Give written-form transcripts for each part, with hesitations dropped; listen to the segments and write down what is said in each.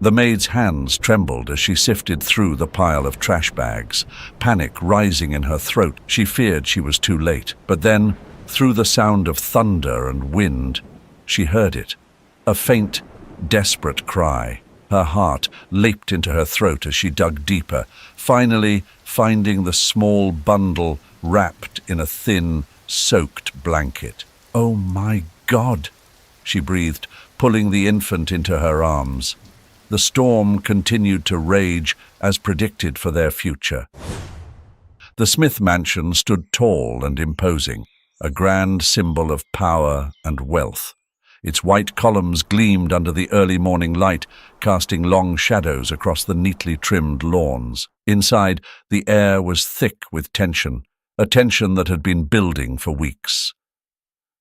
The maid's hands trembled as she sifted through the pile of trash bags, panic rising in her throat. She feared she was too late. But then, through the sound of thunder and wind, she heard it. A faint, desperate cry. Her heart leaped into her throat as she dug deeper, finally finding the small bundle wrapped in a thin, soaked blanket. "Oh my God!" she breathed, pulling the infant into her arms. The storm continued to rage as predicted for their future. The Smith mansion stood tall and imposing, a grand symbol of power and wealth. Its white columns gleamed under the early morning light, casting long shadows across the neatly trimmed lawns. Inside, the air was thick with tension, a tension that had been building for weeks.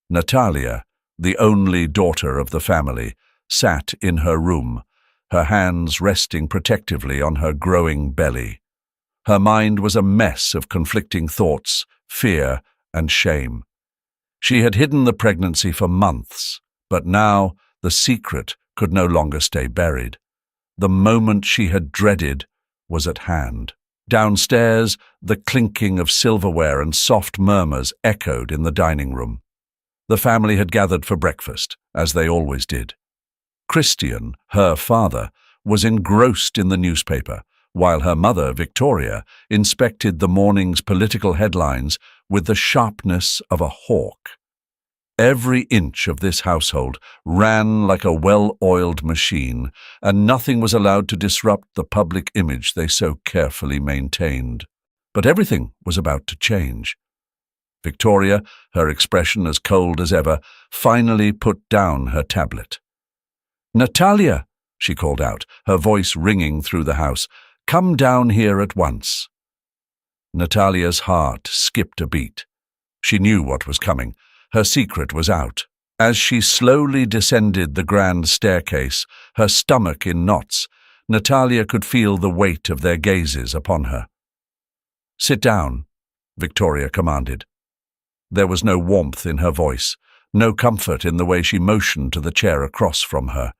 Natalia, the only daughter of the family, sat in her room, her hands resting protectively on her growing belly. Her mind was a mess of conflicting thoughts, fear, and shame. She had hidden the pregnancy for months, but now the secret could no longer stay buried. The moment she had dreaded was at hand. Downstairs, the clinking of silverware and soft murmurs echoed in the dining room. The family had gathered for breakfast, as they always did. Christian, her father, was engrossed in the newspaper, while her mother, Victoria, inspected the morning's political headlines with the sharpness of a hawk. Every inch of this household ran like a well-oiled machine, and nothing was allowed to disrupt the public image they so carefully maintained. But everything was about to change. Victoria, her expression as cold as ever, finally put down her tablet. "Natalia," she called out, her voice ringing through the house, "come down here at once." Natalia's heart skipped a beat. She knew what was coming. Her secret was out. As she slowly descended the grand staircase, her stomach in knots, Natalia could feel the weight of their gazes upon her. "Sit down," Victoria commanded. There was no warmth in her voice, no comfort in the way she motioned to the chair across from her.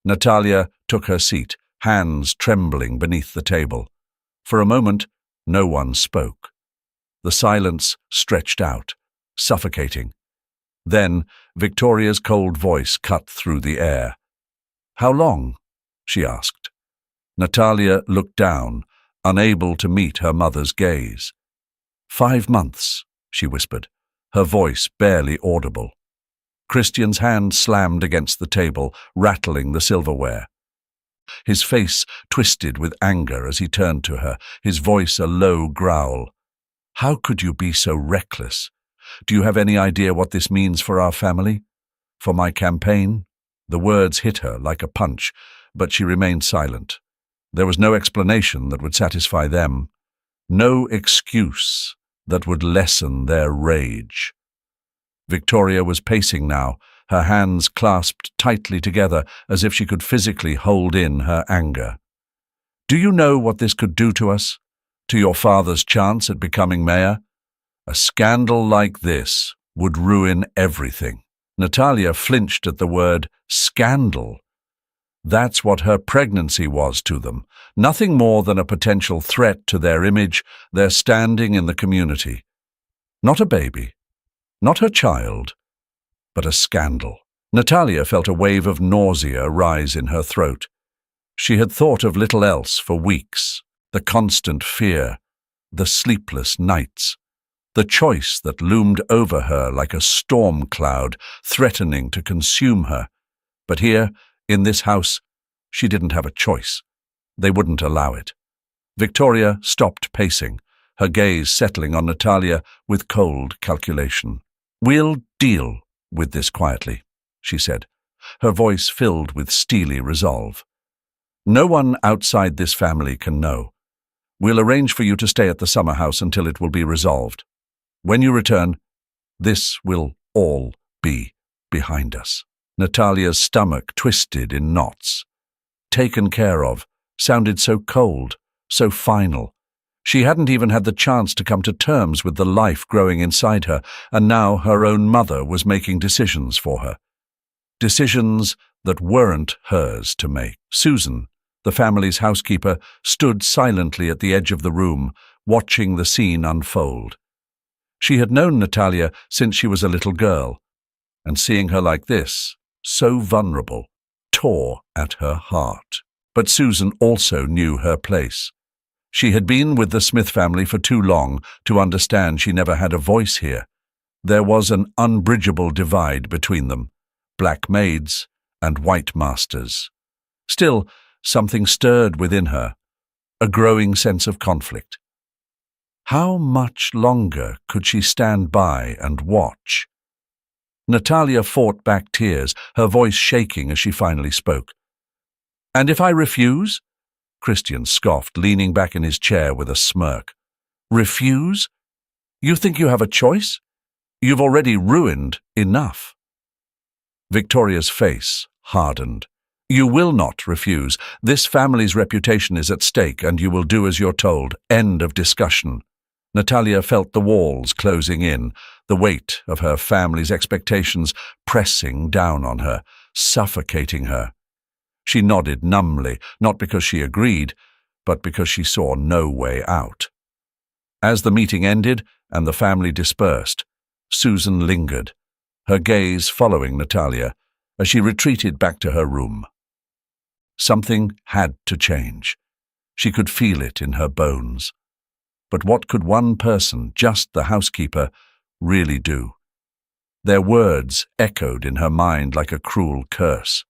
Natalia took her seat, hands trembling beneath the table. For a moment, no one spoke. The silence stretched out, suffocating. Then Victoria's cold voice cut through the air. "How long?" she asked. Natalia looked down, unable to meet her mother's gaze. "5 months," she whispered, her voice barely audible. Christian's hand slammed against the table, rattling the silverware. His face twisted with anger as he turned to her, his voice a low growl. "How could you be so reckless? Do you have any idea what this means for our family? For my campaign?" The words hit her like a punch, but she remained silent. There was no explanation that would satisfy them, no excuse that would lessen their rage. Victoria was pacing now, her hands clasped tightly together as if she could physically hold in her anger. "Do you know what this could do to us? To your father's chance at becoming mayor? A scandal like this would ruin everything." Natalia flinched at the word scandal. That's what her pregnancy was to them, nothing more than a potential threat to their image, their standing in the community. Not a baby, not her child, but a scandal. Natalia felt a wave of nausea rise in her throat. She had thought of little else for weeks, the constant fear, the sleepless nights, the choice that loomed over her like a storm cloud threatening to consume her. But here, in this house, she didn't have a choice. They wouldn't allow it. Victoria stopped pacing, her gaze settling on Natalia with cold calculation. "We'll deal with this quietly," she said, her voice filled with steely resolve. "No one outside this family can know. We'll arrange for you to stay at the summer house until it will be resolved. When you return, this will all be behind us." Natalia's stomach twisted in knots. Taken care of sounded so cold, so final. She hadn't even had the chance to come to terms with the life growing inside her, and now her own mother was making decisions for her. decisions that weren't hers to make. Susan, the family's housekeeper, stood silently at the edge of the room, watching the scene unfold. She had known Natalia since she was a little girl, and seeing her like this, so vulnerable, tore at her heart. But Susan also knew her place. She had been with the Smith family for too long to understand she never had a voice here. There was an unbridgeable divide between them, black maids and white masters. Still, something stirred within her, a growing sense of conflict. How much longer could she stand by and watch? Natalia fought back tears, her voice shaking as she finally spoke. "And if I refuse?" Christian scoffed, leaning back in his chair with a smirk. "Refuse? You think you have a choice? You've already ruined enough." Victoria's face hardened. "You will not refuse. This family's reputation is at stake, and you will do as you're told. End of discussion." Natalia felt the walls closing in, the weight of her family's expectations pressing down on her, suffocating her. She nodded numbly, not because she agreed, but because she saw no way out. As the meeting ended and the family dispersed, Susan lingered, her gaze following Natalia as she retreated back to her room. Something had to change. She could feel it in her bones. But what could one person, just the housekeeper, really do? Their words echoed in her mind like a cruel curse.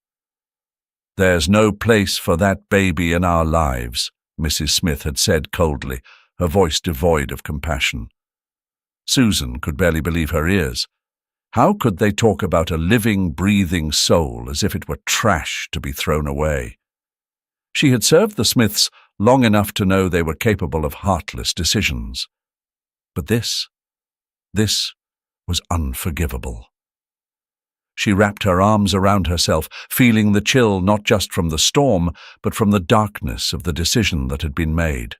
"There's no place for that baby in our lives," Mrs. Smith had said coldly, her voice devoid of compassion. Susan could barely believe her ears. How could they talk about a living, breathing soul as if it were trash to be thrown away? She had served the Smiths long enough to know they were capable of heartless decisions. But this was unforgivable. She wrapped her arms around herself, feeling the chill not just from the storm, but from the darkness of the decision that had been made.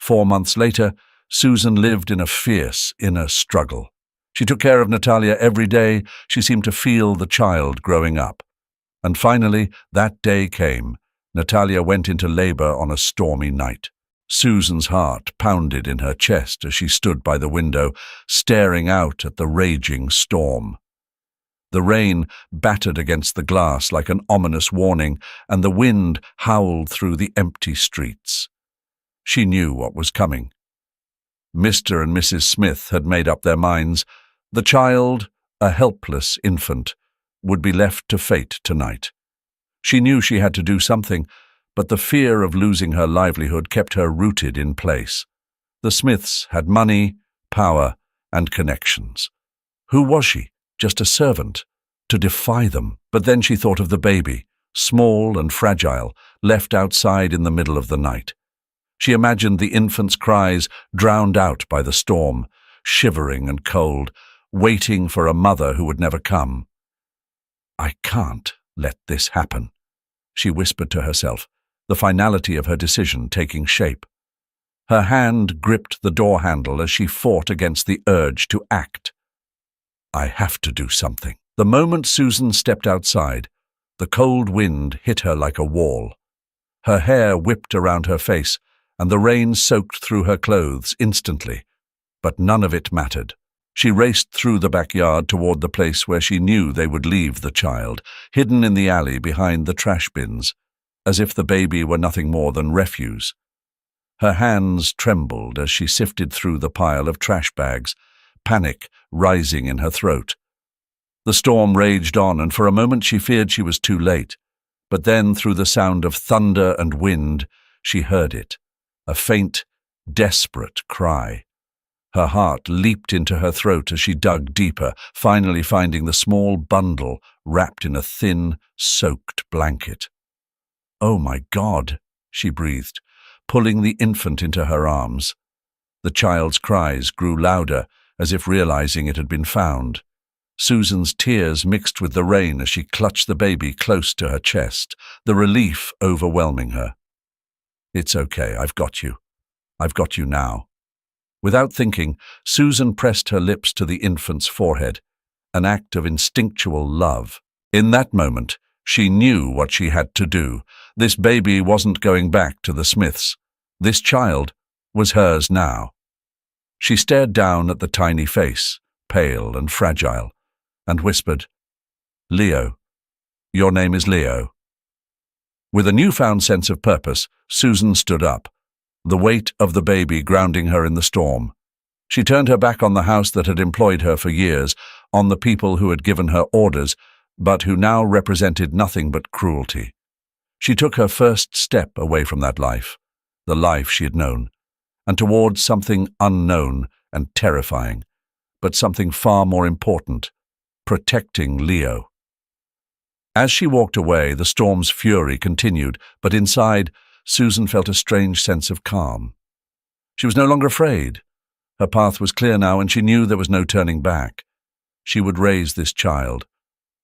4 months later, Susan lived in a fierce inner struggle. She took care of Natalia every day. She seemed to feel the child growing up. And finally, that day came. Natalia went into labor on a stormy night. Susan's heart pounded in her chest as she stood by the window, staring out at the raging storm. The rain battered against the glass like an ominous warning, and the wind howled through the empty streets. She knew what was coming. Mr. and Mrs. Smith had made up their minds. The child, a helpless infant, would be left to fate tonight. She knew she had to do something, but the fear of losing her livelihood kept her rooted in place. The Smiths had money, power, and connections. Who was she? Just a servant? To defy them? But then she thought of the baby, small and fragile, left outside in the middle of the night. She imagined the infant's cries drowned out by the storm, shivering and cold, waiting for a mother who would never come. "I can't let this happen," she whispered to herself, the finality of her decision taking shape. Her hand gripped the door handle as she fought against the urge to act. "I have to do something." The moment Susan stepped outside, the cold wind hit her like a wall. Her hair whipped around her face, and the rain soaked through her clothes instantly. But none of it mattered. She raced through the backyard toward the place where she knew they would leave the child, hidden in the alley behind the trash bins, as if the baby were nothing more than refuse. Her hands trembled as she sifted through the pile of trash bags, panic rising in her throat. The storm raged on, and for a moment she feared she was too late. But then, through the sound of thunder and wind, she heard it, a faint, desperate cry. Her heart leaped into her throat as she dug deeper, finally finding the small bundle wrapped in a thin, soaked blanket. "Oh my God," she breathed, pulling the infant into her arms. The child's cries grew louder, as if realizing it had been found. Susan's tears mixed with the rain as she clutched the baby close to her chest, the relief overwhelming her. "It's okay, I've got you. I've got you now." Without thinking, Susan pressed her lips to the infant's forehead, an act of instinctual love. In that moment, she knew what she had to do. This baby wasn't going back to the Smiths. This child was hers now. She stared down at the tiny face, pale and fragile, and whispered, "Leo, your name is Leo." With a newfound sense of purpose, Susan stood up, the weight of the baby grounding her in the storm. She turned her back on the house that had employed her for years, on the people who had given her orders, but who now represented nothing but cruelty. She took her first step away from that life, the life she had known, and towards something unknown and terrifying, but something far more important, protecting Leo. As she walked away, the storm's fury continued, but inside, Susan felt a strange sense of calm. She was no longer afraid. Her path was clear now, and she knew there was no turning back. She would raise this child,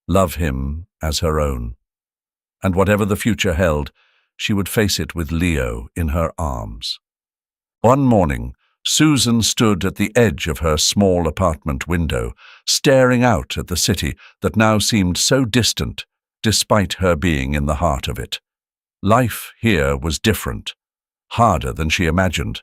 love him as her own. And whatever the future held, she would face it with Leo in her arms. One morning, Susan stood at the edge of her small apartment window, staring out at the city that now seemed so distant, despite her being in the heart of it. Life here was different, harder than she imagined.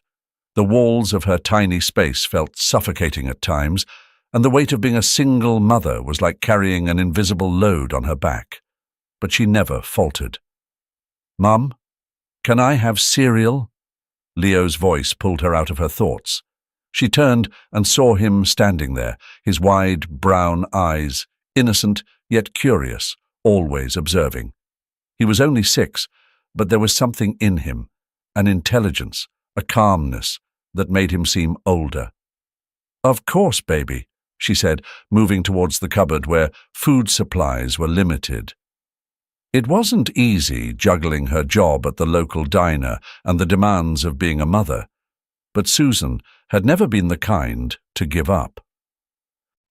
The walls of her tiny space felt suffocating at times, and the weight of being a single mother was like carrying an invisible load on her back. But she never faltered. "Mum, can I have cereal?" Leo's voice pulled her out of her thoughts. She turned and saw him standing there, his wide brown eyes, innocent yet curious, always observing. He was only 6, but there was something in him, an intelligence, a calmness, that made him seem older. "Of course, baby," she said, moving towards the cupboard where food supplies were limited. It wasn't easy juggling her job at the local diner and the demands of being a mother, but Susan had never been the kind to give up.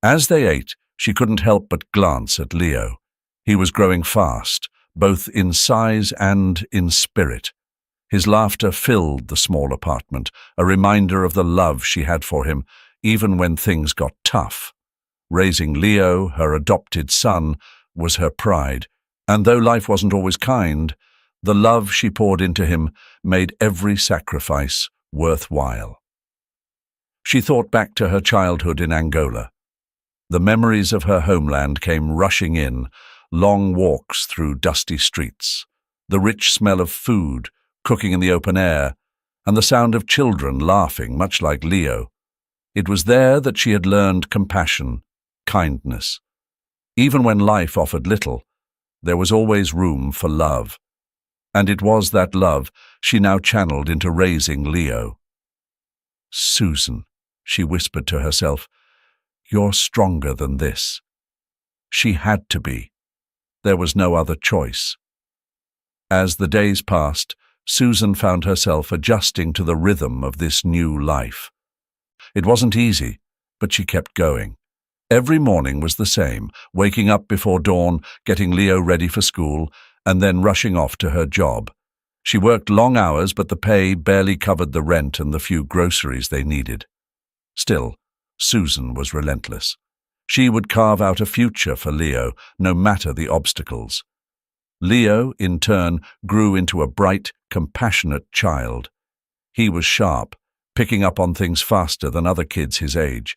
As they ate, she couldn't help but glance at Leo. He was growing fast, both in size and in spirit. His laughter filled the small apartment, a reminder of the love she had for him, even when things got tough. Raising Leo, her adopted son, was her pride, and though life wasn't always kind, the love she poured into him made every sacrifice worthwhile. She thought back to her childhood in Angola. The memories of her homeland came rushing in, long walks through dusty streets, the rich smell of food, cooking in the open air, and the sound of children laughing, much like Leo. It was there that she had learned compassion, kindness. Even when life offered little, there was always room for love. And it was that love she now channeled into raising Leo. "Susan," she whispered to herself, "you're stronger than this." She had to be. There was no other choice. As the days passed, Susan found herself adjusting to the rhythm of this new life. It wasn't easy, but she kept going. Every morning was the same, waking up before dawn, getting Leo ready for school, and then rushing off to her job. She worked long hours, but the pay barely covered the rent and the few groceries they needed. Still, Susan was relentless. She would carve out a future for Leo, no matter the obstacles. Leo, in turn, grew into a bright, compassionate child. He was sharp, picking up on things faster than other kids his age.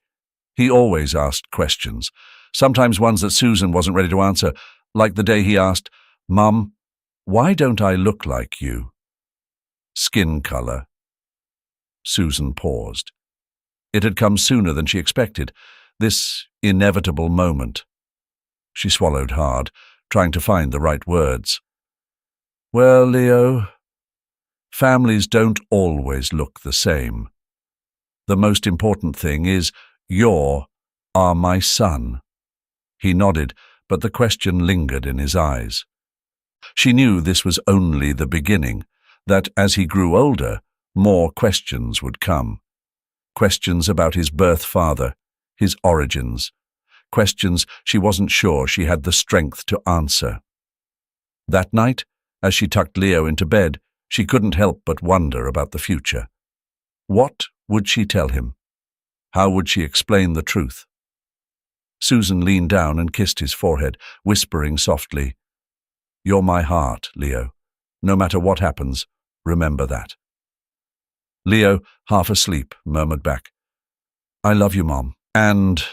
He always asked questions, sometimes ones that Susan wasn't ready to answer, like the day he asked, "Mum, why don't I look like you?" Skin color. Susan paused. It had come sooner than she expected, this inevitable moment. She swallowed hard, trying to find the right words. "Well, Leo, families don't always look the same. The most important thing is you are my son." He nodded, but the question lingered in his eyes. She knew this was only the beginning, that as he grew older, more questions would come. Questions about his birth father, his origins, questions she wasn't sure she had the strength to answer. That night, as she tucked Leo into bed, she couldn't help but wonder about the future. What would she tell him? How would she explain the truth? Susan leaned down and kissed his forehead, whispering softly, "You're my heart, Leo. No matter what happens, remember that." Leo, half asleep, murmured back, "I love you, Mom." And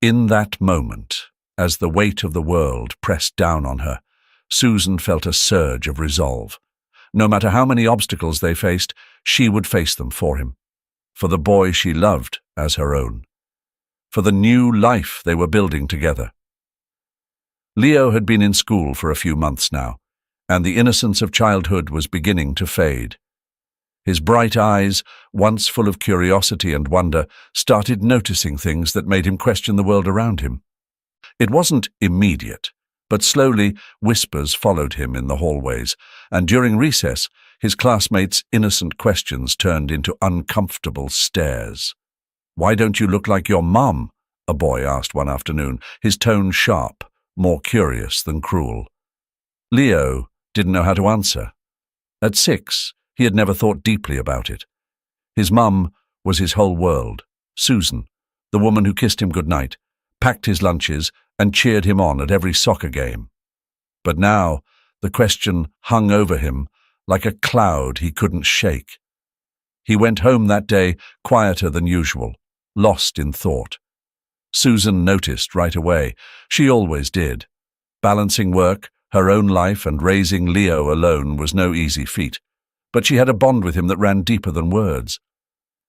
in that moment, as the weight of the world pressed down on her, Susan felt a surge of resolve. No matter how many obstacles they faced, she would face them for him, for the boy she loved as her own, for the new life they were building together. Leo had been in school for a few months now, and the innocence of childhood was beginning to fade. His bright eyes, once full of curiosity and wonder, started noticing things that made him question the world around him. It wasn't immediate, but slowly whispers followed him in the hallways, and during recess, his classmates' innocent questions turned into uncomfortable stares. "Why don't you look like your mum?" a boy asked one afternoon, his tone sharp, more curious than cruel. Leo didn't know how to answer. At 6, he had never thought deeply about it. His mum was his whole world. Susan, the woman who kissed him goodnight, packed his lunches, and cheered him on at every soccer game. But now the question hung over him like a cloud he couldn't shake. He went home that day quieter than usual, lost in thought. Susan noticed right away. She always did. Balancing work, her own life, and raising Leo alone was no easy feat, but she had a bond with him that ran deeper than words.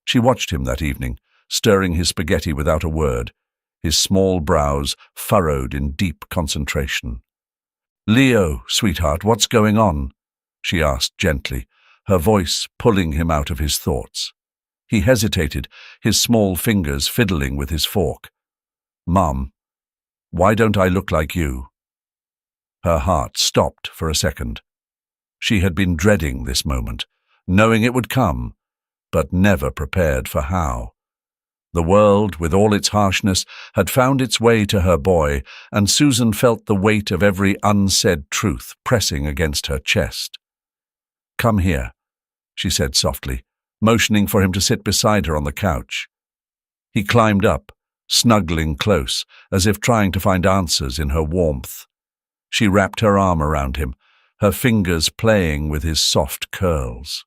She watched him that evening, stirring his spaghetti without a word, his small brows furrowed in deep concentration. "Leo, sweetheart, what's going on?" she asked gently, her voice pulling him out of his thoughts. He hesitated, his small fingers fiddling with his fork. "Mum, why don't I look like you?" Her heart stopped for a second. She had been dreading this moment, knowing it would come, but never prepared for how. The world, with all its harshness, had found its way to her boy, and Susan felt the weight of every unsaid truth pressing against her chest. "Come here," she said softly, motioning for him to sit beside her on the couch. He climbed up, snuggling close, as if trying to find answers in her warmth. She wrapped her arm around him, her fingers playing with his soft curls.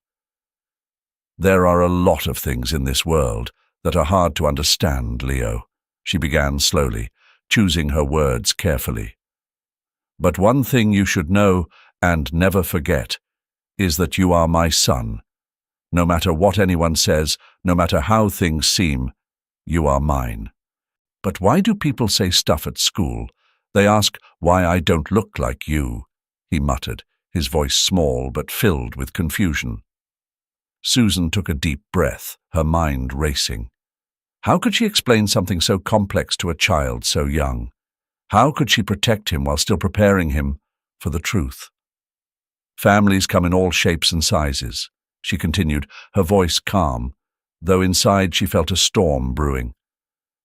"There are a lot of things in this world that are hard to understand, Leo," she began slowly, choosing her words carefully. "But one thing you should know and never forget is that you are my son. No matter what anyone says, no matter how things seem, you are mine." "But why do people say stuff at school? They ask why I don't look like you," he muttered, his voice small but filled with confusion. Susan took a deep breath, her mind racing. How could she explain something so complex to a child so young? How could she protect him while still preparing him for the truth? "Families come in all shapes and sizes," she continued, her voice calm, though inside she felt a storm brewing.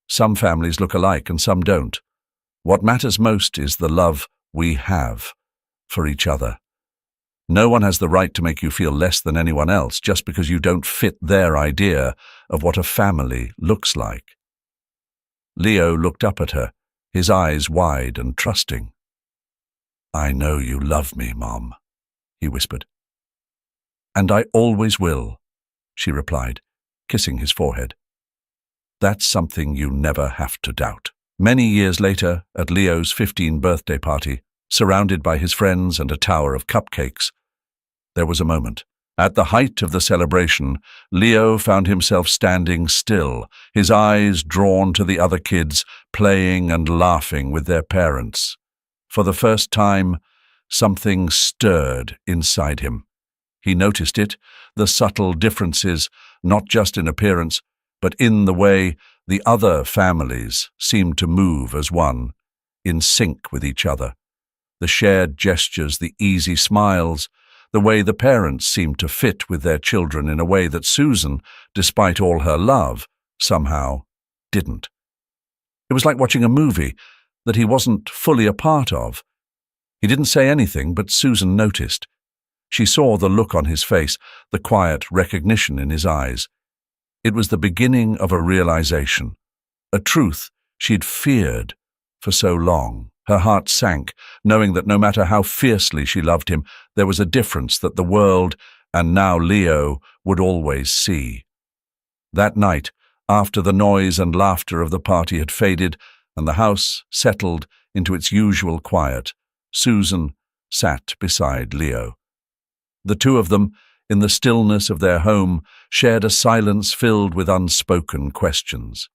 "Some families look alike and some don't. What matters most is the love we have for each other. No one has the right to make you feel less than anyone else just because you don't fit their idea of what a family looks like." Leo looked up at her, his eyes wide and trusting. "I know you love me, Mom," he whispered. "And I always will," she replied, kissing his forehead. "That's something you never have to doubt." Many years later, at Leo's 15th birthday party, surrounded by his friends and a tower of cupcakes, there was a moment. At the height of the celebration, Leo found himself standing still, his eyes drawn to the other kids, playing and laughing with their parents. For the first time, something stirred inside him. He noticed it, the subtle differences, not just in appearance, but in the way the other families seemed to move as one, in sync with each other. The shared gestures, the easy smiles, the way the parents seemed to fit with their children in a way that Susan, despite all her love, somehow didn't. It was like watching a movie that he wasn't fully a part of. He didn't say anything, but Susan noticed. She saw the look on his face, the quiet recognition in his eyes. It was the beginning of a realization, a truth she'd feared for so long. Her heart sank, knowing that no matter how fiercely she loved him, there was a difference that the world, and now Leo, would always see. That night, after the noise and laughter of the party had faded and the house settled into its usual quiet, Susan sat beside Leo. The two of them, in the stillness of their home, shared a silence filled with unspoken questions.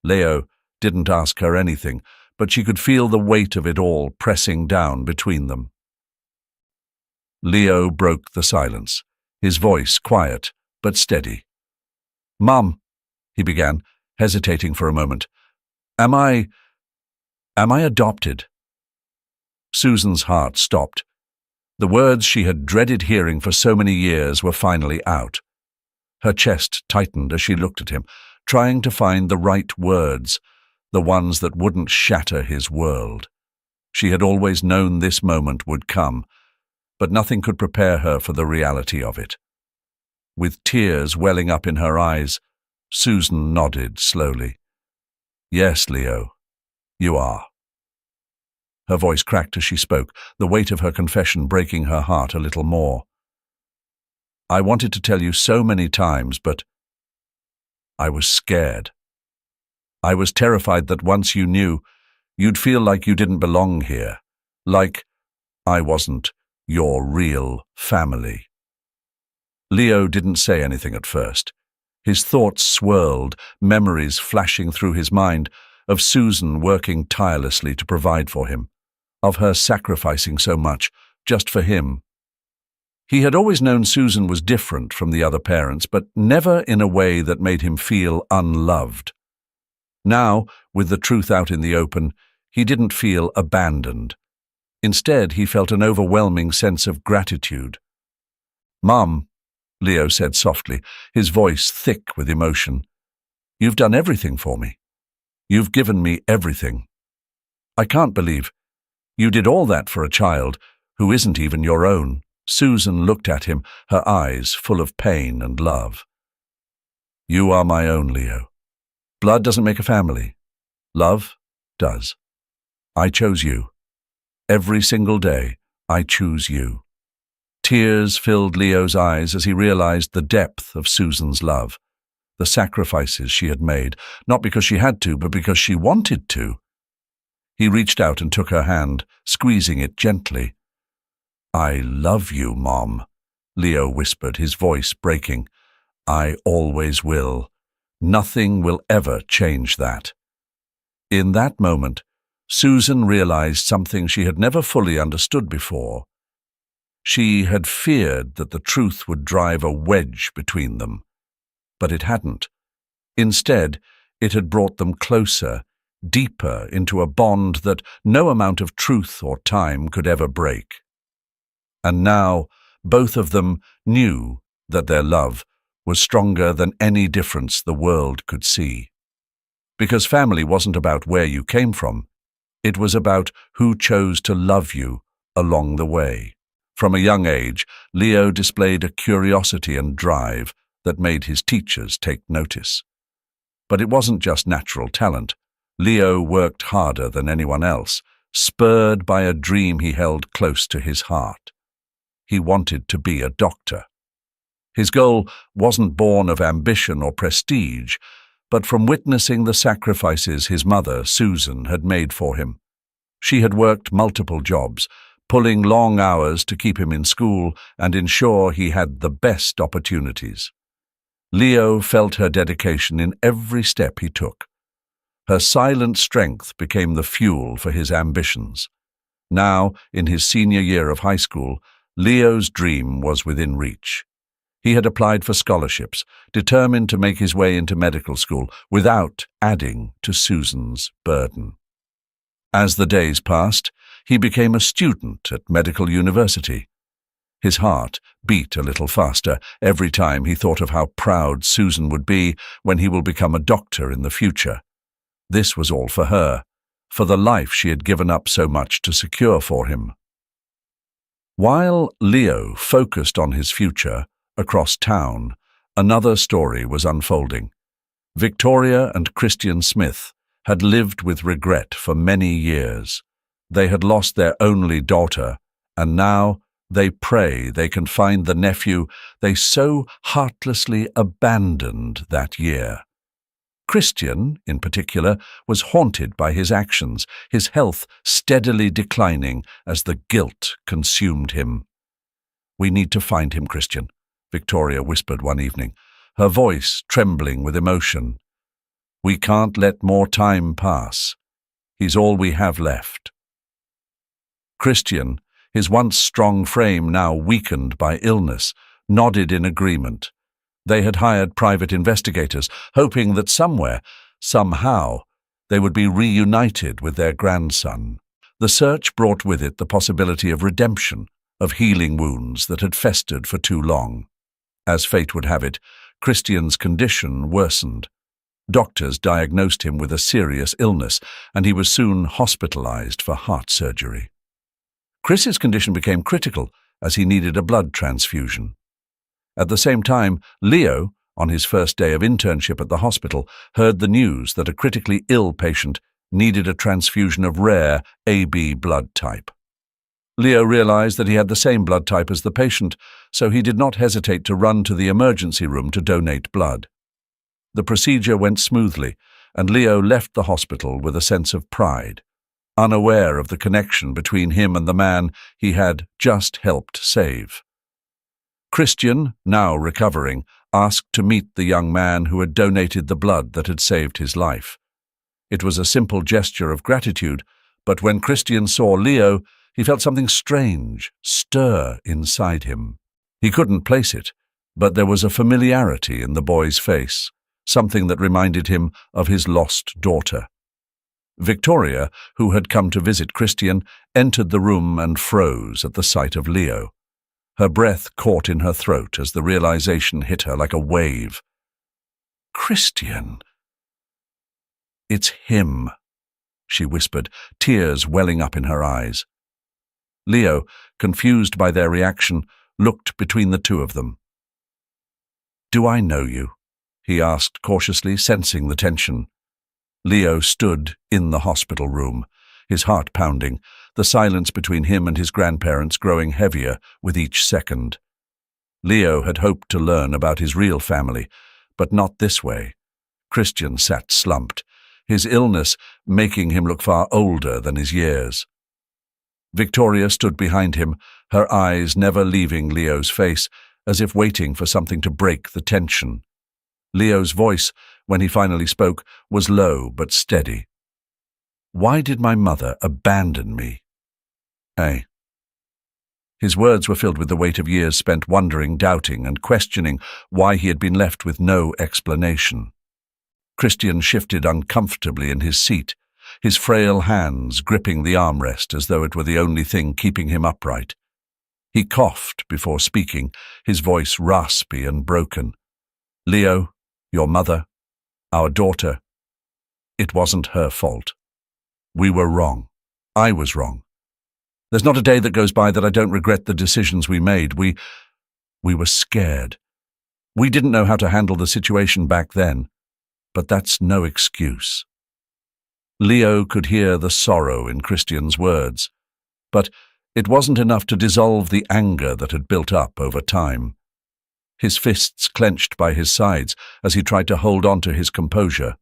Leo didn't ask her anything, but she could feel the weight of it all pressing down between them. Leo broke the silence, his voice quiet but steady. "Mum," he began, hesitating for a moment, Am I adopted?" Susan's heart stopped. The words she had dreaded hearing for so many years were finally out. Her chest tightened as she looked at him, trying to find the right words, the ones that wouldn't shatter his world. She had always known this moment would come, but nothing could prepare her for the reality of it. With tears welling up in her eyes, Susan nodded slowly. "Yes, Leo, you are." Her voice cracked as she spoke, the weight of her confession breaking her heart a little more. "I wanted to tell you so many times, but I was scared. I was terrified that once you knew, you'd feel like you didn't belong here, like I wasn't your real family." Leo didn't say anything at first. His thoughts swirled, memories flashing through his mind of Susan working tirelessly to provide for him, of her sacrificing so much just for him. He had always known Susan was different from the other parents, but never in a way that made him feel unloved. Now, with the truth out in the open, he didn't feel abandoned. Instead, he felt an overwhelming sense of gratitude. "Mum," Leo said softly, his voice thick with emotion, "you've done everything for me. You've given me everything. I can't believe you did all that for a child who isn't even your own." Susan looked at him, her eyes full of pain and love. "You are my own, Leo. Blood doesn't make a family. Love does. I chose you. Every single day, I choose you." Tears filled Leo's eyes as he realized the depth of Susan's love, the sacrifices she had made, not because she had to, but because she wanted to. He reached out and took her hand, squeezing it gently. "I love you, Mom," Leo whispered, his voice breaking. "I always will. Nothing will ever change that." In that moment, Susan realized something she had never fully understood before. She had feared that the truth would drive a wedge between them, but it hadn't. Instead, it had brought them closer, deeper into a bond that no amount of truth or time could ever break. And now, both of them knew that their love was stronger than any difference the world could see. Because family wasn't about where you came from, it was about who chose to love you along the way. From a young age, Leo displayed a curiosity and drive that made his teachers take notice. But it wasn't just natural talent. Leo worked harder than anyone else, spurred by a dream he held close to his heart. He wanted to be a doctor. His goal wasn't born of ambition or prestige, but from witnessing the sacrifices his mother, Susan, had made for him. She had worked multiple jobs, pulling long hours to keep him in school and ensure he had the best opportunities. Leo felt her dedication in every step he took. Her silent strength became the fuel for his ambitions. Now, in his senior year of high school, Leo's dream was within reach. He had applied for scholarships, determined to make his way into medical school without adding to Susan's burden. As the days passed, he became a student at medical university. His heart beat a little faster every time he thought of how proud Susan would be when he will become a doctor in the future. This was all for her, for the life she had given up so much to secure for him. While Leo focused on his future, across town, another story was unfolding. Victoria and Christian Smith had lived with regret for many years. They had lost their only daughter, and now they pray they can find the nephew they so heartlessly abandoned that year. Christian, in particular, was haunted by his actions, his health steadily declining as the guilt consumed him. "We need to find him, Christian," Victoria whispered one evening, her voice trembling with emotion. "We can't let more time pass. He's all we have left." Christian, his once strong frame now weakened by illness, nodded in agreement. They had hired private investigators, hoping that somewhere, somehow, they would be reunited with their grandson. The search brought with it the possibility of redemption, of healing wounds that had festered for too long. As fate would have it, Christian's condition worsened. Doctors diagnosed him with a serious illness, and he was soon hospitalized for heart surgery. Chris's condition became critical as he needed a blood transfusion. At the same time, Leo, on his first day of internship at the hospital, heard the news that a critically ill patient needed a transfusion of rare AB blood type. Leo realized that he had the same blood type as the patient, so he did not hesitate to run to the emergency room to donate blood. The procedure went smoothly, and Leo left the hospital with a sense of pride, unaware of the connection between him and the man he had just helped save. Christian, now recovering, asked to meet the young man who had donated the blood that had saved his life. It was a simple gesture of gratitude, but when Christian saw Leo, he felt something strange stir inside him. He couldn't place it, but there was a familiarity in the boy's face, something that reminded him of his lost daughter. Victoria, who had come to visit Christian, entered the room and froze at the sight of Leo. Her breath caught in her throat as the realization hit her like a wave. "Christian!" "It's him," she whispered, tears welling up in her eyes. Leo, confused by their reaction, looked between the two of them. "Do I know you?" he asked cautiously, sensing the tension. Leo stood in the hospital room, his heart pounding, the silence between him and his grandparents growing heavier with each second. Leo had hoped to learn about his real family, but not this way. Christian sat slumped, his illness making him look far older than his years. Victoria stood behind him, her eyes never leaving Leo's face, as if waiting for something to break the tension. Leo's voice, when he finally spoke, was low but steady. "Why did my mother abandon me?" "Eh?" His words were filled with the weight of years spent wondering, doubting, and questioning why he had been left with no explanation. Christian shifted uncomfortably in his seat, his frail hands gripping the armrest as though it were the only thing keeping him upright. He coughed before speaking, his voice raspy and broken. "Leo, your mother, our daughter, it wasn't her fault. We were wrong. I was wrong. There's not a day that goes by that I don't regret the decisions we made. We were scared. We didn't know how to handle the situation back then, but that's no excuse." Leo could hear the sorrow in Christian's words, but it wasn't enough to dissolve the anger that had built up over time. His fists clenched by his sides as he tried to hold on to his composure.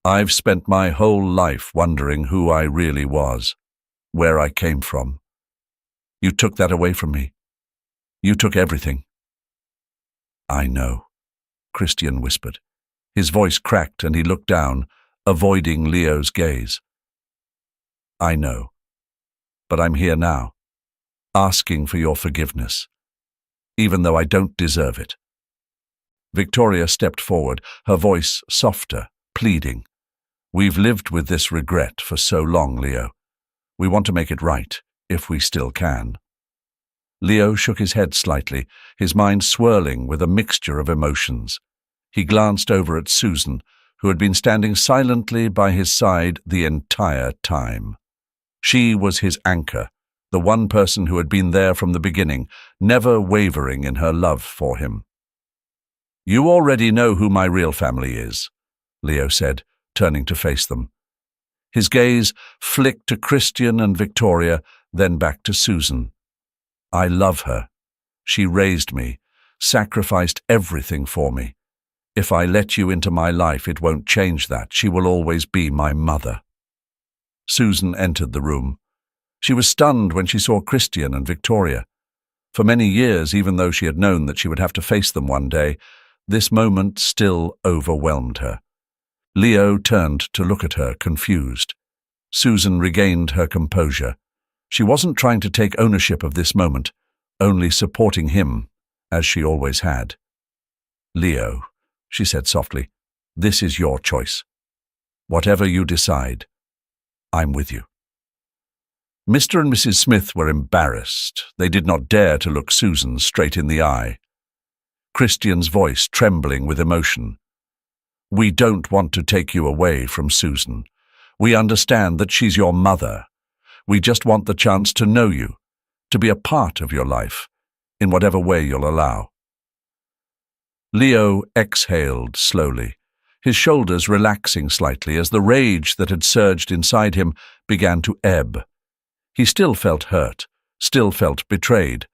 "I've spent my whole life wondering who I really was, where I came from. You took that away from me. You took everything." "I know," Christian whispered. His voice cracked and he looked down, avoiding Leo's gaze. "I know. But I'm here now, asking for your forgiveness, even though I don't deserve it." Victoria stepped forward, her voice softer, pleading. "We've lived with this regret for so long, Leo. We want to make it right, if we still can." Leo shook his head slightly, his mind swirling with a mixture of emotions. He glanced over at Susan, who had been standing silently by his side the entire time. She was his anchor, the one person who had been there from the beginning, never wavering in her love for him. "You already know who my real family is," Leo said, turning to face them. His gaze flicked to Christian and Victoria, then back to Susan. "I love her. She raised me, sacrificed everything for me. If I let you into my life, it won't change that. She will always be my mother." Susan entered the room. She was stunned when she saw Christian and Victoria. For many years, even though she had known that she would have to face them one day, this moment still overwhelmed her. Leo turned to look at her, confused. Susan regained her composure. She wasn't trying to take ownership of this moment, only supporting him, as she always had. "Leo," she said softly, "this is your choice. Whatever you decide, I'm with you." Mr. and Mrs. Smith were embarrassed. They did not dare to look Susan straight in the eye. Christian's voice trembling with emotion. "We don't want to take you away from Susan. We understand that she's your mother. We just want the chance to know you, to be a part of your life, in whatever way you'll allow." Leo exhaled slowly, his shoulders relaxing slightly as the rage that had surged inside him began to ebb. He still felt hurt, still felt betrayed,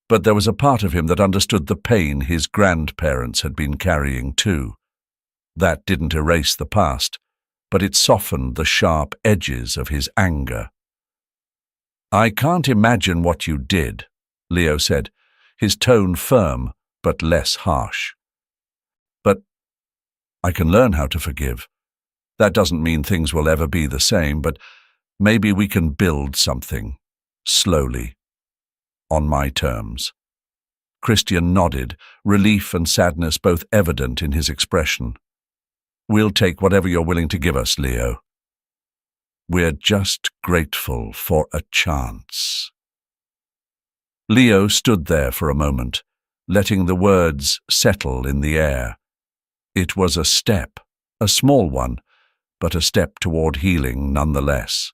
but there was a part of him that understood the pain his grandparents had been carrying too. That didn't erase the past, but it softened the sharp edges of his anger. "I can't imagine what you did," Leo said, his tone firm but less harsh. "But I can learn how to forgive. That doesn't mean things will ever be the same, but maybe we can build something, slowly, on my terms." Christian nodded, relief and sadness both evident in his expression. "We'll take whatever you're willing to give us, Leo. We're just grateful for a chance." Leo stood there for a moment, letting the words settle in the air. It was a step, a small one, but a step toward healing nonetheless.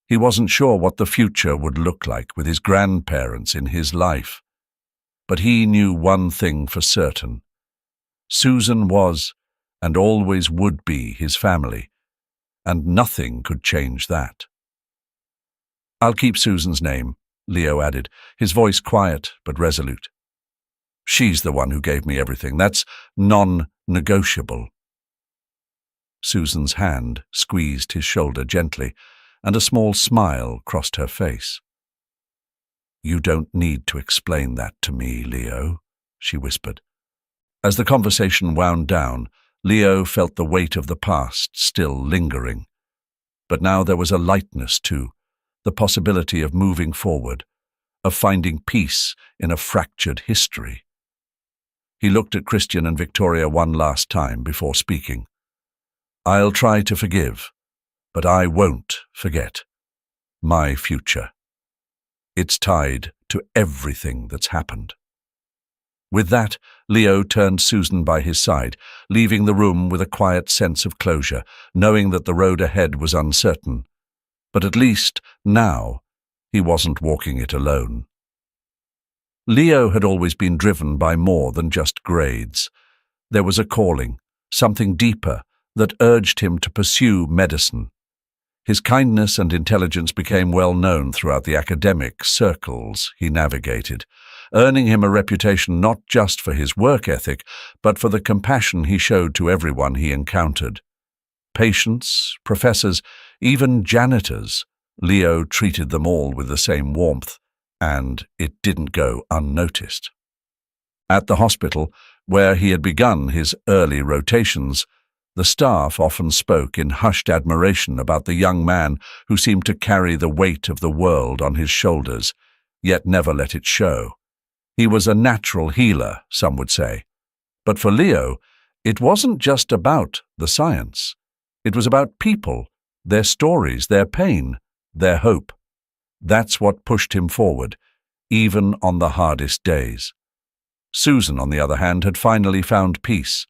He wasn't sure what the future would look like with his grandparents in his life. But he knew one thing for certain. Susan was, and always would be, his family, and nothing could change that. "I'll keep Susan's name," Leo added, his voice quiet but resolute. "She's the one who gave me everything. That's non-negotiable." Susan's hand squeezed his shoulder gently, and a small smile crossed her face. "You don't need to explain that to me, Leo," she whispered. As the conversation wound down, Leo felt the weight of the past still lingering. But now there was a lightness too, the possibility of moving forward, of finding peace in a fractured history. He looked at Christian and Victoria one last time before speaking. "I'll try to forgive, but I won't forget my future. It's tied to everything that's happened." With that, Leo turned Susan by his side, leaving the room with a quiet sense of closure, knowing that the road ahead was uncertain. But at least, now, he wasn't walking it alone. Leo had always been driven by more than just grades. There was a calling, something deeper, that urged him to pursue medicine. His kindness and intelligence became well known throughout the academic circles he navigated, earning him a reputation not just for his work ethic, but for the compassion he showed to everyone he encountered. Patients, professors, even janitors, Leo treated them all with the same warmth, and it didn't go unnoticed. At the hospital, where he had begun his early rotations, the staff often spoke in hushed admiration about the young man who seemed to carry the weight of the world on his shoulders, yet never let it show. He was a natural healer, some would say. But for Leo, it wasn't just about the science. It was about people, their stories, their pain, their hope. That's what pushed him forward, even on the hardest days. Susan, on the other hand, had finally found peace.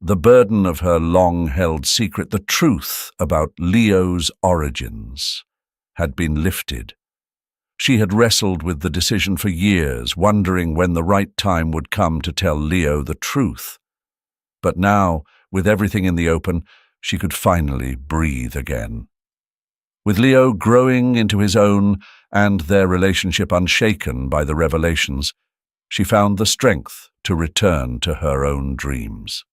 The burden of her long-held secret, the truth about Leo's origins, had been lifted. She had wrestled with the decision for years, wondering when the right time would come to tell Leo the truth. But now, with everything in the open, she could finally breathe again. With Leo growing into his own and their relationship unshaken by the revelations, she found the strength to return to her own dreams.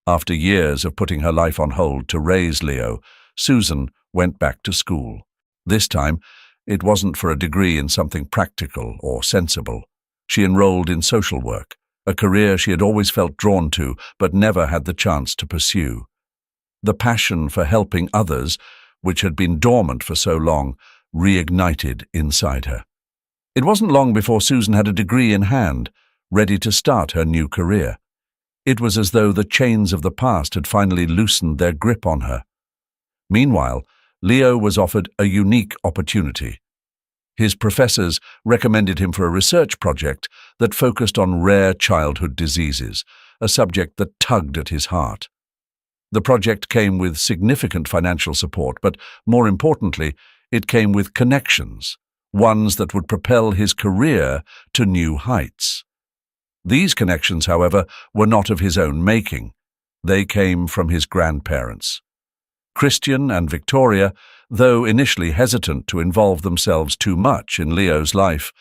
After years of putting her life on hold to raise Leo, Susan went back to school. This time, it wasn't for a degree in something practical or sensible. She enrolled in social work, a career she had always felt drawn to but never had the chance to pursue. The passion for helping others, which had been dormant for so long, reignited inside her. It wasn't long before Susan had a degree in hand, ready to start her new career. It was as though the chains of the past had finally loosened their grip on her. Meanwhile, Leo was offered a unique opportunity. His professors recommended him for a research project that focused on rare childhood diseases, a subject that tugged at his heart. The project came with significant financial support, but more importantly, it came with connections, ones that would propel his career to new heights. These connections, however, were not of his own making. They came from his grandparents. Christian and Victoria, though initially hesitant to involve themselves too much in Leo's life,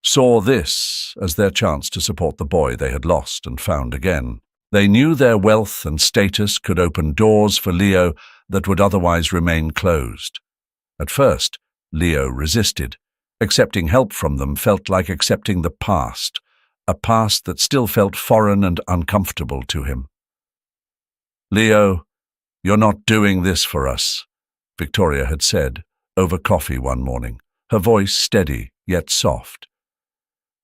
saw this as their chance to support the boy they had lost and found again. They knew their wealth and status could open doors for Leo that would otherwise remain closed. At first, Leo resisted. Accepting help from them felt like accepting the past, a past that still felt foreign and uncomfortable to him. "Leo, you're not doing this for us," Victoria had said, over coffee one morning, her voice steady yet soft.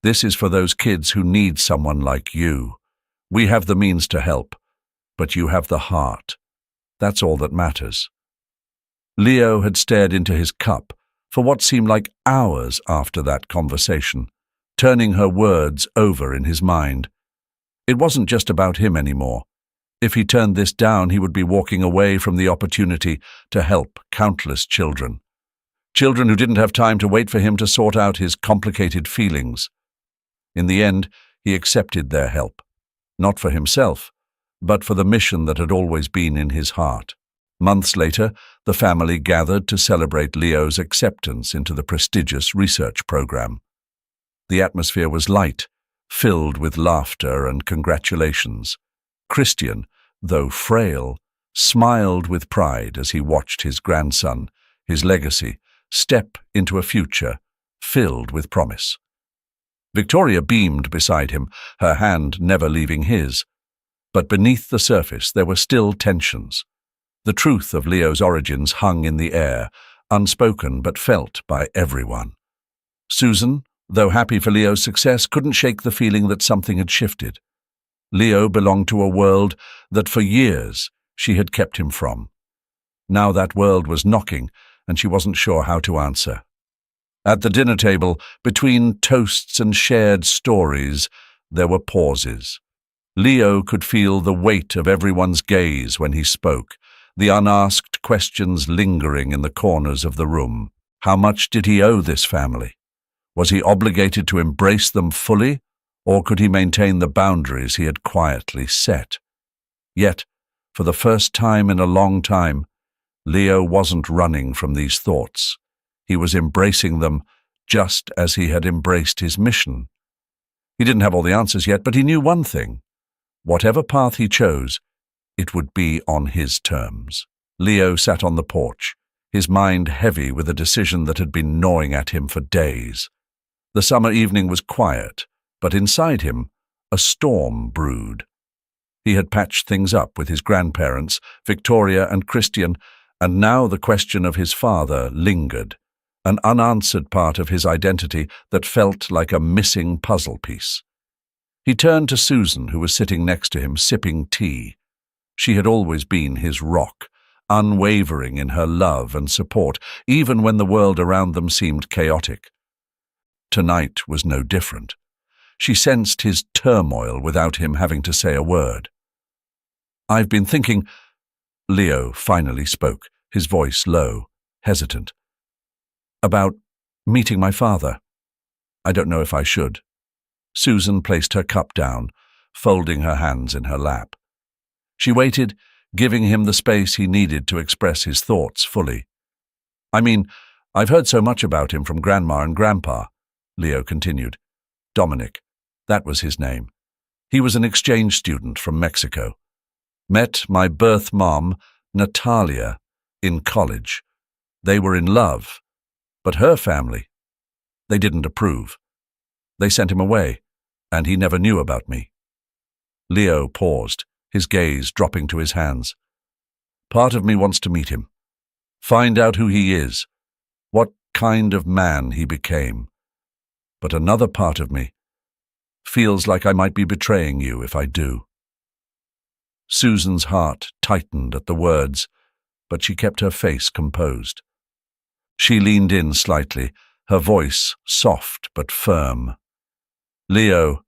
"This is for those kids who need someone like you. We have the means to help, but you have the heart. That's all that matters." Leo had stared into his cup for what seemed like hours after that conversation, turning her words over in his mind. It wasn't just about him anymore. If he turned this down, he would be walking away from the opportunity to help countless children. Children who didn't have time to wait for him to sort out his complicated feelings. In the end, he accepted their help, not for himself, but for the mission that had always been in his heart. Months later, the family gathered to celebrate Leo's acceptance into the prestigious research program. The atmosphere was light, filled with laughter and congratulations. Christian, though frail, smiled with pride as he watched his grandson, his legacy, step into a future filled with promise. Victoria beamed beside him, her hand never leaving his. But beneath the surface there were still tensions. The truth of Leo's origins hung in the air, unspoken but felt by everyone. Susan, though happy for Leo's success, couldn't shake the feeling that something had shifted. Leo belonged to a world that for years she had kept him from. Now that world was knocking, and she wasn't sure how to answer. At the dinner table, between toasts and shared stories, there were pauses. Leo could feel the weight of everyone's gaze when he spoke, the unasked questions lingering in the corners of the room. How much did he owe this family? Was he obligated to embrace them fully, or could he maintain the boundaries he had quietly set? Yet, for the first time in a long time, Leo wasn't running from these thoughts. He was embracing them just as he had embraced his mission. He didn't have all the answers yet, but he knew one thing. Whatever path he chose, it would be on his terms. Leo sat on the porch, his mind heavy with a decision that had been gnawing at him for days. The summer evening was quiet, but inside him, a storm brewed. He had patched things up with his grandparents, Victoria and Christian, and now the question of his father lingered, an unanswered part of his identity that felt like a missing puzzle piece. He turned to Susan, who was sitting next to him, sipping tea. She had always been his rock, unwavering in her love and support, even when the world around them seemed chaotic. Tonight was no different. She sensed his turmoil without him having to say a word. "I've been thinking," Leo finally spoke, his voice low, hesitant, "about meeting my father. I don't know if I should." Susan placed her cup down, folding her hands in her lap. She waited, giving him the space he needed to express his thoughts fully. "I mean, I've heard so much about him from Grandma and Grandpa," Leo continued. Dominic, that was his name. He was an exchange student from Mexico. Met my birth mom, Natalia, in college. They were in love, but her family, they didn't approve. They sent him away, and he never knew about me." Leo paused, his gaze dropping to his hands. "Part of me wants to meet him, find out who he is, what kind of man he became. But another part of me feels like I might be betraying you if I do." Susan's heart tightened at the words, but she kept her face composed. She leaned in slightly, her voice soft but firm. "Leo,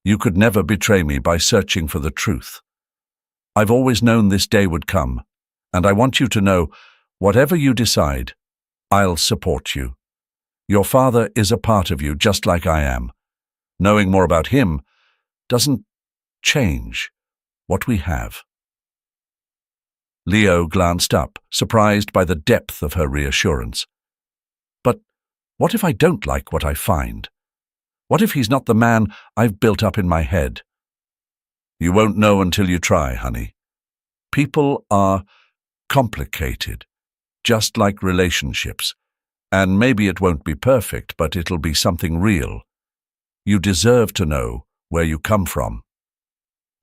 you could never betray me by searching for the truth. I've always known this day would come, and I want you to know, whatever you decide, I'll support you. Your father is a part of you, just like I am. Knowing more about him doesn't change what we have." Leo glanced up, surprised by the depth of her reassurance. "But what if I don't like what I find? What if he's not the man I've built up in my head?" "You won't know until you try, honey. People are complicated, just like relationships, and maybe it won't be perfect, but it'll be something real. You deserve to know where you come from."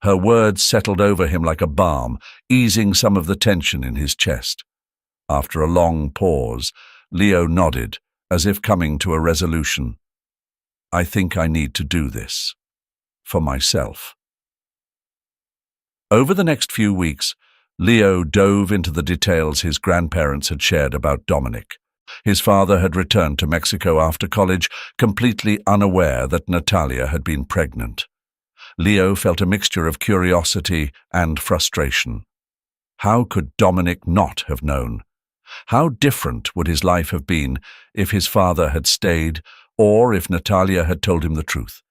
Her words settled over him like a balm, easing some of the tension in his chest. After a long pause, Leo nodded, as if coming to a resolution. "I think I need to do this. For myself." Over the next few weeks, Leo dove into the details his grandparents had shared about Dominic. His father had returned to Mexico after college, completely unaware that Natalia had been pregnant. Leo felt a mixture of curiosity and frustration. How could Dominic not have known? How different would his life have been if his father had stayed, or if Natalia had told him the truth?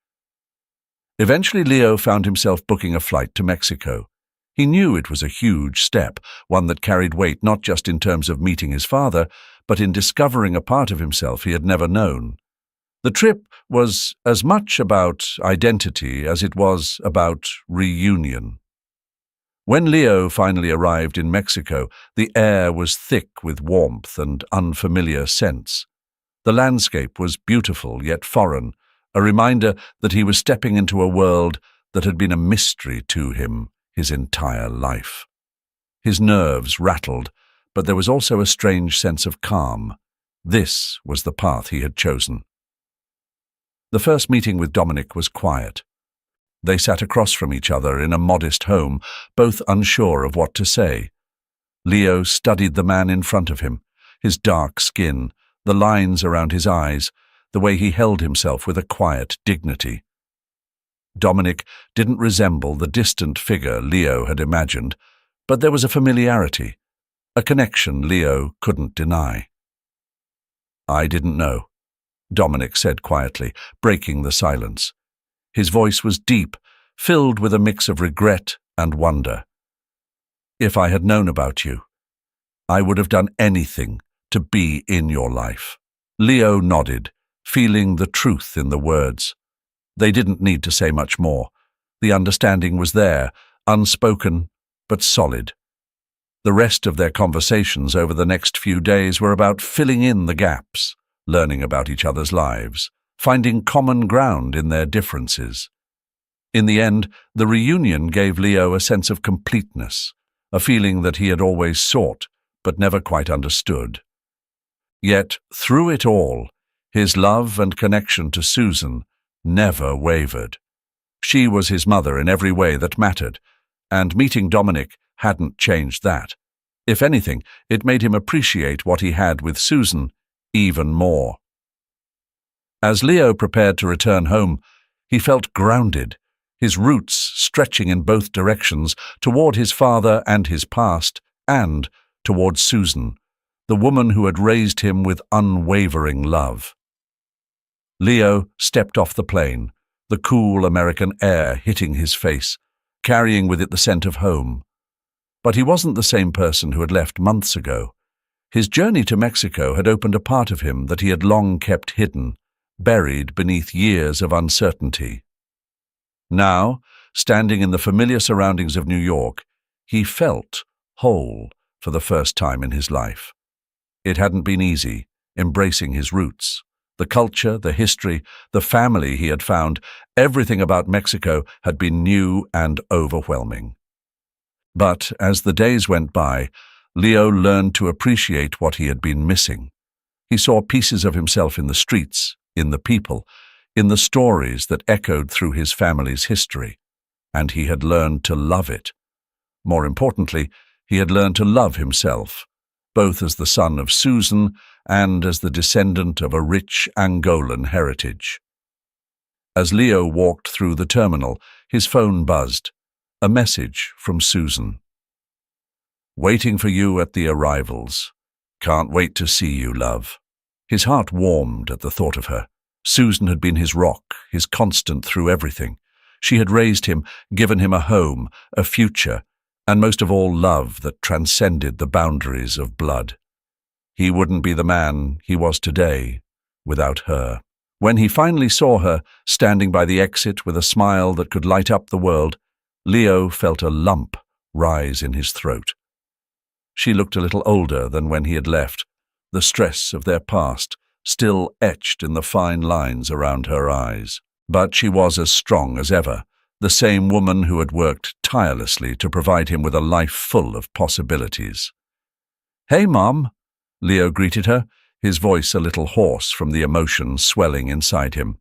Eventually, Leo found himself booking a flight to Mexico. He knew it was a huge step, one that carried weight not just in terms of meeting his father, but in discovering a part of himself he had never known. The trip was as much about identity as it was about reunion. When Leo finally arrived in Mexico, the air was thick with warmth and unfamiliar scents. The landscape was beautiful yet foreign, a reminder that he was stepping into a world that had been a mystery to him his entire life. His nerves rattled, but there was also a strange sense of calm. This was the path he had chosen. The first meeting with Dominic was quiet. They sat across from each other in a modest home, both unsure of what to say. Leo studied the man in front of him, his dark skin, the lines around his eyes, the way he held himself with a quiet dignity. Dominic didn't resemble the distant figure Leo had imagined, but there was a familiarity, a connection Leo couldn't deny. "I didn't know," Dominic said quietly, breaking the silence. His voice was deep, filled with a mix of regret and wonder. "If I had known about you, I would have done anything to be in your life." Leo nodded, feeling the truth in the words. They didn't need to say much more. The understanding was there, unspoken but solid. The rest of their conversations over the next few days were about filling in the gaps, learning about each other's lives, finding common ground in their differences. In the end, the reunion gave Leo a sense of completeness, a feeling that he had always sought but never quite understood. Yet, through it all, his love and connection to Susan never wavered. She was his mother in every way that mattered, and meeting Dominic hadn't changed that. If anything, it made him appreciate what he had with Susan even more. As Leo prepared to return home, he felt grounded, his roots stretching in both directions, toward his father and his past, and toward Susan, the woman who had raised him with unwavering love. Leo stepped off the plane, the cool American air hitting his face, carrying with it the scent of home. But he wasn't the same person who had left months ago. His journey to Mexico had opened a part of him that he had long kept hidden, buried beneath years of uncertainty. Now, standing in the familiar surroundings of New York, he felt whole for the first time in his life. It hadn't been easy, embracing his roots. The culture, the history, the family he had found, everything about Mexico had been new and overwhelming. But as the days went by, Leo learned to appreciate what he had been missing. He saw pieces of himself in the streets, in the people, in the stories that echoed through his family's history, and he had learned to love it. More importantly, he had learned to love himself, both as the son of Susan and as the descendant of a rich Angolan heritage. As Leo walked through the terminal, his phone buzzed. A message from Susan. "Waiting for you at the arrivals. Can't wait to see you, love." His heart warmed at the thought of her. Susan had been his rock, his constant through everything. She had raised him, given him a home, a future, and most of all love that transcended the boundaries of blood. He wouldn't be the man he was today without her. When he finally saw her, standing by the exit with a smile that could light up the world, Leo felt a lump rise in his throat. She looked a little older than when he had left, the stress of their past still etched in the fine lines around her eyes. But she was as strong as ever, the same woman who had worked tirelessly to provide him with a life full of possibilities. "Hey, Mom," Leo greeted her, his voice a little hoarse from the emotion swelling inside him.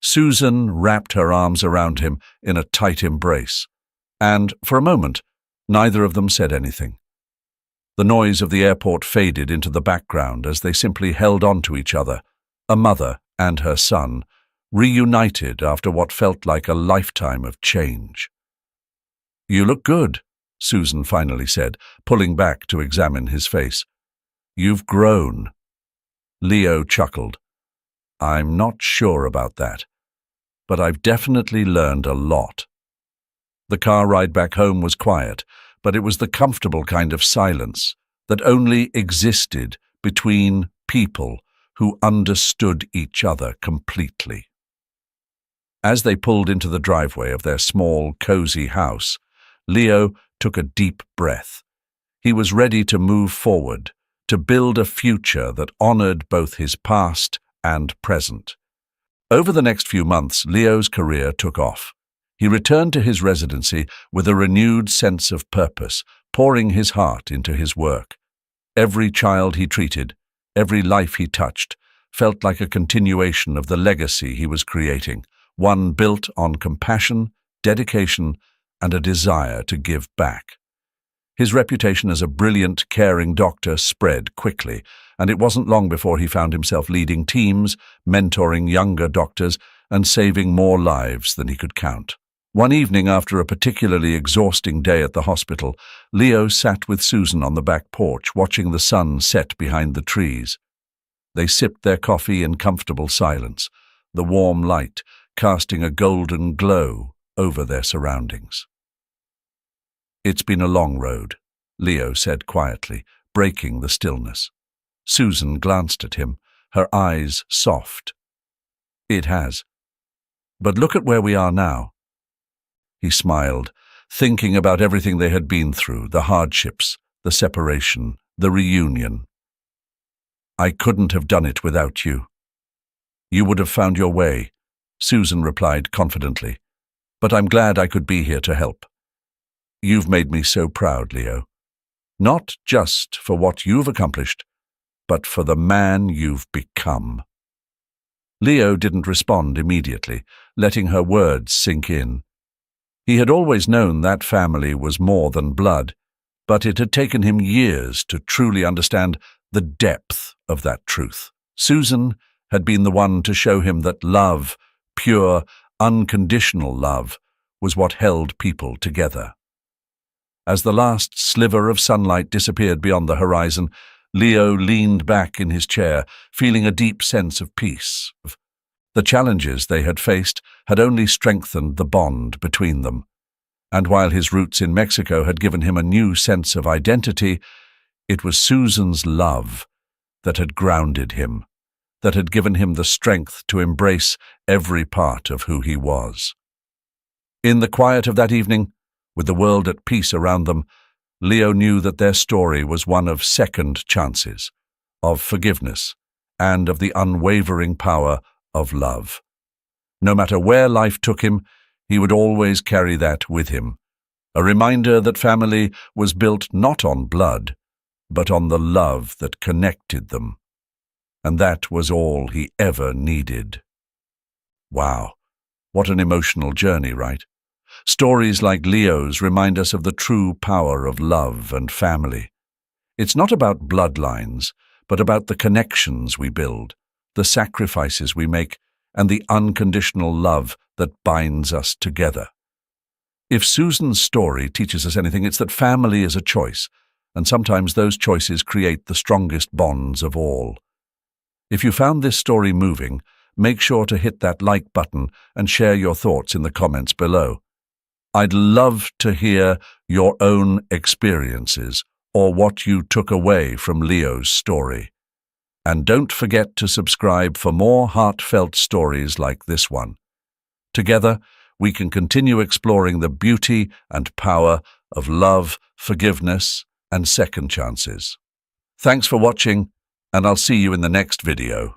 Susan wrapped her arms around him in a tight embrace, and, for a moment, neither of them said anything. The noise of the airport faded into the background as they simply held on to each other, a mother and her son, reunited after what felt like a lifetime of change. "You look good," Susan finally said, pulling back to examine his face. "You've grown." Leo chuckled. "I'm not sure about that, but I've definitely learned a lot." The car ride back home was quiet, but it was the comfortable kind of silence that only existed between people who understood each other completely. As they pulled into the driveway of their small, cozy house, Leo took a deep breath. He was ready to move forward, to build a future that honored both his past and present. Over the next few months, Leo's career took off. He returned to his residency with a renewed sense of purpose, pouring his heart into his work. Every child he treated, every life he touched, felt like a continuation of the legacy he was creating, one built on compassion, dedication, and a desire to give back. His reputation as a brilliant, caring doctor spread quickly, and it wasn't long before he found himself leading teams, mentoring younger doctors, and saving more lives than he could count. One evening, after a particularly exhausting day at the hospital, Leo sat with Susan on the back porch, watching the sun set behind the trees. They sipped their coffee in comfortable silence, the warm light casting a golden glow over their surroundings. "It's been a long road," Leo said quietly, breaking the stillness. Susan glanced at him, her eyes soft. "It has. But look at where we are now." He smiled, thinking about everything they had been through, the hardships, the separation, the reunion. "I couldn't have done it without you." "You would have found your way," Susan replied confidently. "But I'm glad I could be here to help. You've made me so proud, Leo. Not just for what you've accomplished, but for the man you've become." Leo didn't respond immediately, letting her words sink in. He had always known that family was more than blood, but it had taken him years to truly understand the depth of that truth. Susan had been the one to show him that love, pure, unconditional love, was what held people together. As the last sliver of sunlight disappeared beyond the horizon, Leo leaned back in his chair, feeling a deep sense of peace. The challenges they had faced had only strengthened the bond between them. And while his roots in Mexico had given him a new sense of identity, it was Susan's love that had grounded him, that had given him the strength to embrace every part of who he was. In the quiet of that evening, with the world at peace around them, Leo knew that their story was one of second chances, of forgiveness, and of the unwavering power of love. No matter where life took him, he would always carry that with him, a reminder that family was built not on blood, but on the love that connected them. And that was all he ever needed. Wow, what an emotional journey, right? Stories like Leo's remind us of the true power of love and family. It's not about bloodlines, but about the connections we build, the sacrifices we make, and the unconditional love that binds us together. If Susan's story teaches us anything, it's that family is a choice, and sometimes those choices create the strongest bonds of all. If you found this story moving, make sure to hit that like button and share your thoughts in the comments below. I'd love to hear your own experiences or what you took away from Leo's story. And don't forget to subscribe for more heartfelt stories like this one. Together, we can continue exploring the beauty and power of love, forgiveness, and second chances. Thanks for watching, and I'll see you in the next video.